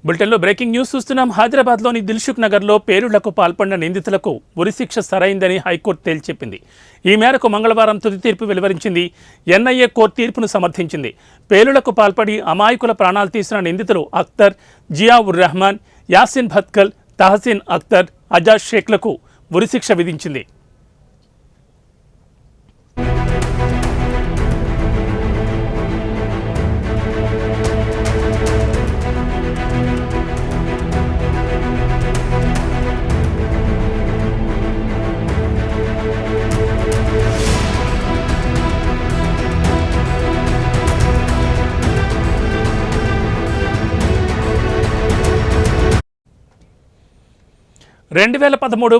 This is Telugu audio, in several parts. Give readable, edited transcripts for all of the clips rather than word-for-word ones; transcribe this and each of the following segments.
బులెటిన్లో బ్రేకింగ్ న్యూస్ చూస్తున్నాం. హైదరాబాద్లోని దిల్సుఖ్ నగర్లో పేలుళ్లకు పాల్పడిన నిందితులకు ఉరిశిక్ష సరైందని హైకోర్టు తేల్చెప్పింది. ఈ మేరకు మంగళవారం తుది తీర్పు వెలువరించింది. ఎన్ఐఏ కోర్టు తీర్పును సమర్థించింది. పేలుళ్లకు పాల్పడి అమాయకుల ప్రాణాలు తీసిన నిందితులు అఖ్తర్, జియా ఉర్ రెహమాన్, యాసిన్ భత్కల్, తహసీన్ అఖ్తర్, అజాజ్ షేక్లకు ఉరిశిక్ష విధించింది.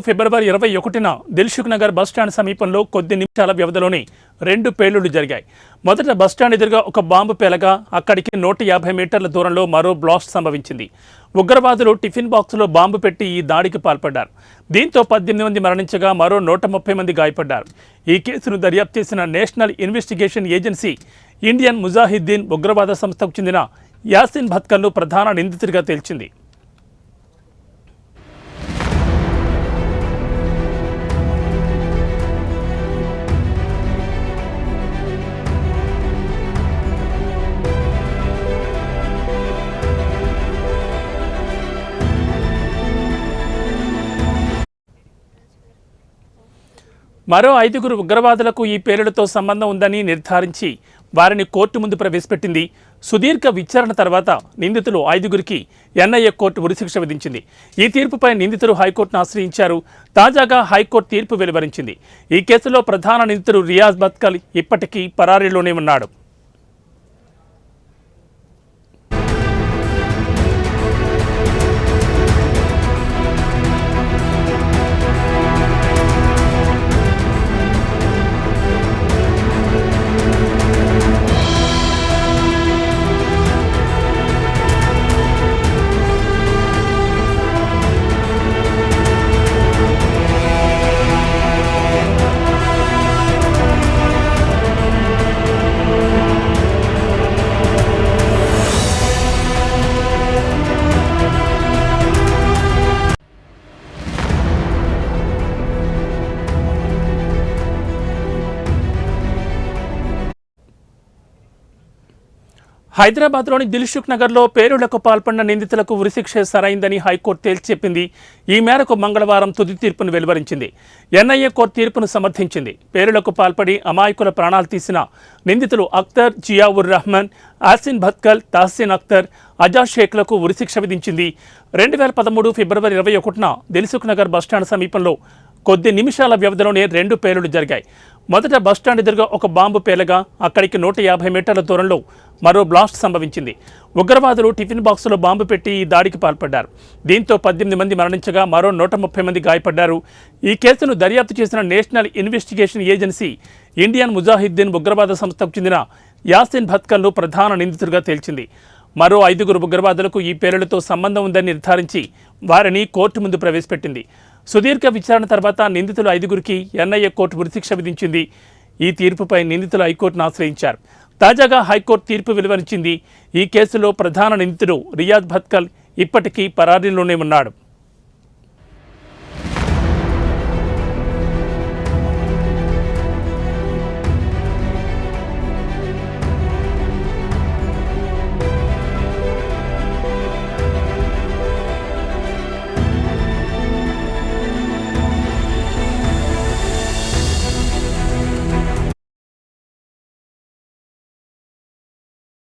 ఫిబ్రవరి 21న దిల్సుఖ్ నగర్ బస్టాండ్ సమీపంలో కొద్ది నిమిషాల వ్యవధిలోనే 2 పేలుళ్లు జరిగాయి. మొదట బస్టాండ్ ఎదురుగా ఒక బాంబు పేలగా అక్కడికి 150 మీటర్ల దూరంలో మరో బ్లాస్ట్ సంభవించింది. ఉగ్రవాదులు టిఫిన్ బాక్సులో బాంబు పెట్టి ఈ దాడికి పాల్పడ్డారు. దీంతో 18 మంది మరణించగా మరో 130 మంది గాయపడ్డారు. ఈ కేసును దర్యాప్తు చేసిన నేషనల్ ఇన్వెస్టిగేషన్ ఏజెన్సీ ఇండియన్ ముజాహిద్దీన్ ఉగ్రవాద సంస్థకు చెందిన యాసిన్ భత్కల్ను ప్రధాన నిందితుడిగా తేల్చింది. మరో 5 ఉగ్రవాదులకు ఈ పేలులతో సంబంధం ఉందని నిర్ధారించి వారిని కోర్టు ముందు ప్రవేశపెట్టింది. సుదీర్ఘ విచారణ తర్వాత నిందితులు 5కి ఎన్ఐఏ కోర్టు ఉరిశిక్ష విధించింది. ఈ తీర్పుపై నిందితులు హైకోర్టును ఆశ్రయించారు. తాజాగా హైకోర్టు తీర్పు వెలువరించింది. ఈ కేసులో ప్రధాన నిందితుడు రియాజ్ భత్కల్ ఇప్పటికీ పరారీలోనే ఉన్నాడు. హైదరాబాద్లోని దిల్సుఖ్ నగర్లో పేలుళ్లకు పాల్పడిన నిందితులకు ఉరిశిక్ష సరైందని హైకోర్టు తేల్చెప్పింది. ఈ మేరకు మంగళవారం తుది తీర్పును వెలువరించింది. ఎన్ఐఏ కోర్టు తీర్పును సమర్థించింది. పేలుళ్లకు పాల్పడి అమాయకుల ప్రాణాలు తీసిన నిందితులు అఖ్తర్, జియా ఉర్ రెహమాన్, యాసిన్ భత్కల్, తహసీన్ అఖ్తర్, అజాజ్ షేక్లకు ఉరిశిక్ష విధించింది. 2013 ఫిబ్రవరి 21న దిల్సుఖ్ నగర్ బస్టాండ్ సమీపంలో కొద్ది నిమిషాల వ్యవధిలోనే 2 పేలుళ్లు జరిగాయి. మొదట బస్టాండ్ ఎదురుగా ఒక బాంబు పేలగా అక్కడికి 150 మీటర్ల దూరంలో మరో బ్లాస్ట్ సంభవించింది. ఉగ్రవాదులు టిఫిన్ బాక్సులో బాంబు పెట్టి ఈ దాడికి పాల్పడ్డారు. దీంతో 18 మంది మరణించగా మరో 130 మంది గాయపడ్డారు. ఈ కేసును దర్యాప్తు చేసిన నేషనల్ ఇన్వెస్టిగేషన్ ఏజెన్సీ ఇండియన్ ముజాహిద్దీన్ ఉగ్రవాద సంస్థకు చెందిన యాసిన్ భత్కల్ను ప్రధాన నిందితుడిగా తేల్చింది. మరో 5 ఉగ్రవాదులకు ఈ పేలులతో సంబంధం ఉందని నిర్ధారించి వారిని కోర్టు ముందు ప్రవేశపెట్టింది. సుదీర్ఘ విచారణ తర్వాత నిందితులు 5కి ఎన్ఐఏ కోర్టు ఉరిశిక్ష విధించింది. ఈ తీర్పుపై నిందితులు హైకోర్టును ఆశ్రయించారు. తాజాగా హైకోర్టు తీర్పు వెలువరించింది. ఈ కేసులో ప్రధాన నిందితుడు రియాజ్ భత్కల్ ఇప్పటికీ పరారీలోనే ఉన్నాడు.